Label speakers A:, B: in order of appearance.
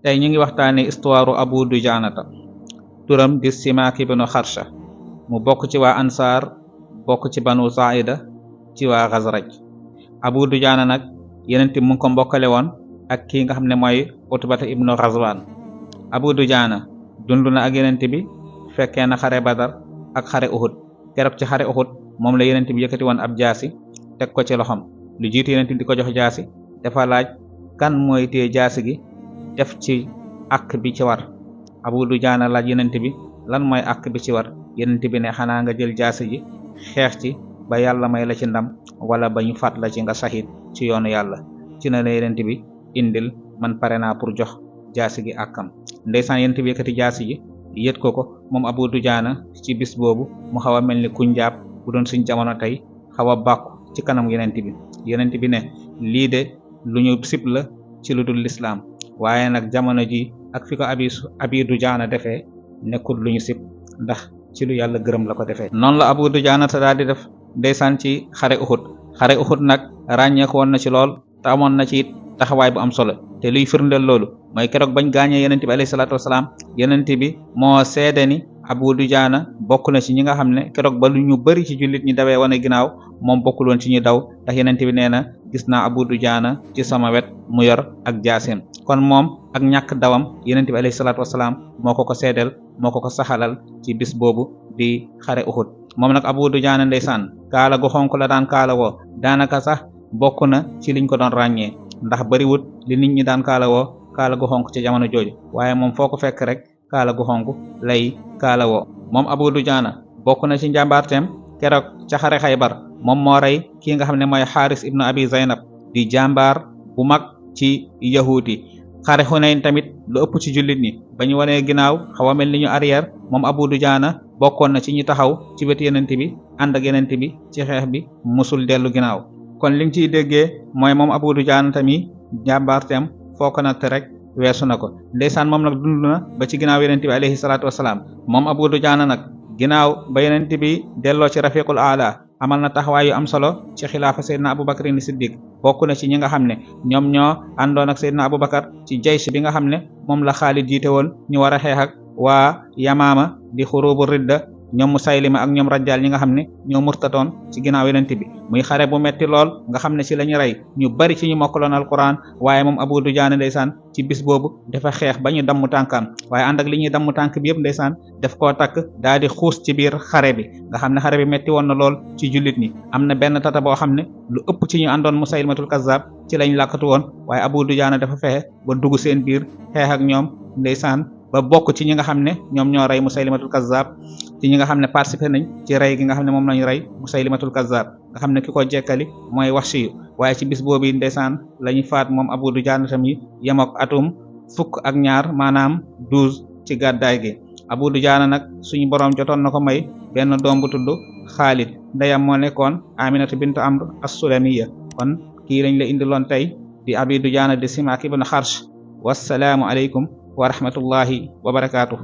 A: tey ñu ngi waxtaane histoire Abu Dujaanata turam di Simaak ibnu Xarsha mu bokk ci waa Ansaar bokk ci Banu Saa'ida ci waa Xasraj. Abu Dujaana nag yenente mu ngi ko mbokkale woon ak kii nga xam ne mooy Utbata ibnu Ghazwan. Abu Dujaana dund na ak yenente bi fekkee na xare Badar ak xare Uhud. keroog ci xare Uhud moom la yenente bi yëkkati woon ab jaasi teg ko ci loxom. lu jiitu yenente bi di ko jox jaasi dafa laaj kan mooy téye jaasi gi def ci àq bi ci war. Abu Dujaana laaj yenente bi lan mooy àq bi ci war. yenente bi ne xanaa nga jël jaasi ji xeex ci ba yàlla may la ci ndam wala ba ñu faat la ci nga sahid ci yoonu yàlla. ci na la yenente bi indil man pare naa pour jox jaasi gi àkkam. ndeysaan yenente bi yëkkati jaasi ji yët ko moom Abu Dujaana ci bis boobu mu xaw a mel ni kuñ jàpp bu doon suñ jamono tey xaw a bàkku ci kanam yenente bi. yenente bi ne lii de lu ñu sib la ci lu dul lislaam waaye nag jamono ji ak fi ko Abi Dujaana defee nekkul lu ñu sib ndax ci lu yàlla gërëm la ko defee. noonu la Abu Dujaana te daal di def ndeysaan ci xare Uhud nag ràññeeku woon na ci lool te amoon na ci it taxawaay bu am solo te luy firndeel loolu mooy keroog bañ gaañee yenente bi alayhi salaatu wasalaam yenente bi moo seede ni Abu Dujaana bokk na ci ñi nga xam ne keroog ba lu ñu bari ci jullit ñi dawee wane ginnaaw moom bokkul woon ci ñuy daw ndax yenente bi nee na gis naa Abu Dujaana ci sama wet mu yor ak jaaseem. kon moom ak ñàkk dawam yenente bi alayhi salaatu wasalaam moo ko seedeel moo ko saxalal ci bis boobu di xare Uhud. moom nag Abu Dujaana ndeysaan kaala gu xonk la daan kaala woo daanaka sax bokk na ci liñ ko doon ràññee ndax bariwut li nit ñi daan kaala woo kaala gu xonk ci jamono jooju waaye moom foo ko fekk rek kaala gu xonk lay kaala woo. moom Abu Dujaana bokk na ci njàmbaarteem keroog ca xare Xaybar moom moo rey kii nga xam ne mooy Xaaris ibnu Abi Zaynab di jàmbaar bu mag ci yahuudi. xare Xunayn tamit lu ëpp ci jullit ñi ba ñu wanee ginnaaw xaw a mel ni ñu arrière moom Abu Dujaana bokkoon na ci ñi taxaw ci wetu yenente bi ànd ak yenente bi ci xeex bi musul dellu ginnaaw. kon li nga ciy déggee mooy moom Abu Dujaana tamit jàmbaarteem foo ko natt rek weesu na ko. ndeysaan moom nag dund na ba ci ginnaaw yenente bi alayhi salaatu wasalaam. moom Abu Dujaana nag ginnaaw ba yenente bi delloo ci rafiqul aala amal na taxawaay yu am solo ci xilaafa Seydina Abubakar ni Siddiq. bokk na ci ñi nga xam ne ñoom ñoo àndoon ak Seydina Abubakar ci jaysh bi nga xam ne moom la Xaalid jiite woon ñu war a xeex ak waa Yamaama di xurubu ridda ñoom Musaylima ak ñoom Rajjaal ñi nga xam ne ñoo murtatoon ci ginnaaw yenente bi. muy xare bu metti lool nga xam ne ci lañu rey ñu bari ci ñu mokkaloon alquran waaye moom Abu Dujaana ndeysaan ci bis boobu dafa xeex ba ñu damm tànkam waaye ànd ak li ñuy damm tànk bi yëpp ndeysaan daf koo takk daal di xuus ci biir xare bi nga xam ne xare bi metti woon na lool ci jullit ñi. am na benn tata boo xam ne lu ëpp ci ñu àndoon Musaylimatul Kazzab ci lañ làkkatu woon waaye Abu Dujaana dafa fexe ba dugg seen biir xeex ak ñoom ndeysaan ba bokk ci ñi nga xam ne ñoom ñoo rey Musaylimatul Kazzab ci ñi nga xam ne participé nañ ci rey gi nga xam ne moom lañu rey Musaylimatul Kazzab nga xam ne ki ko jekkali mooy Wahshi. waaye ci bis boobu ndeysaan lañu faat moom Abu Dujaana tamit yem ak atum 12 maanaam 12 ci gàddaay gi. Abu Dujaana nag suñu borom jotoon na ko may benn doom bu tudd Xaalid ndeyam moo nekkoon Aminatu bintu Amr as-Sulamiya. kon kii lañ la indiloon tey di Abi Dujaana di Simaak ibn Xarsh. wassalaamu aleykum wa rahmatullahi wa barakaatuh.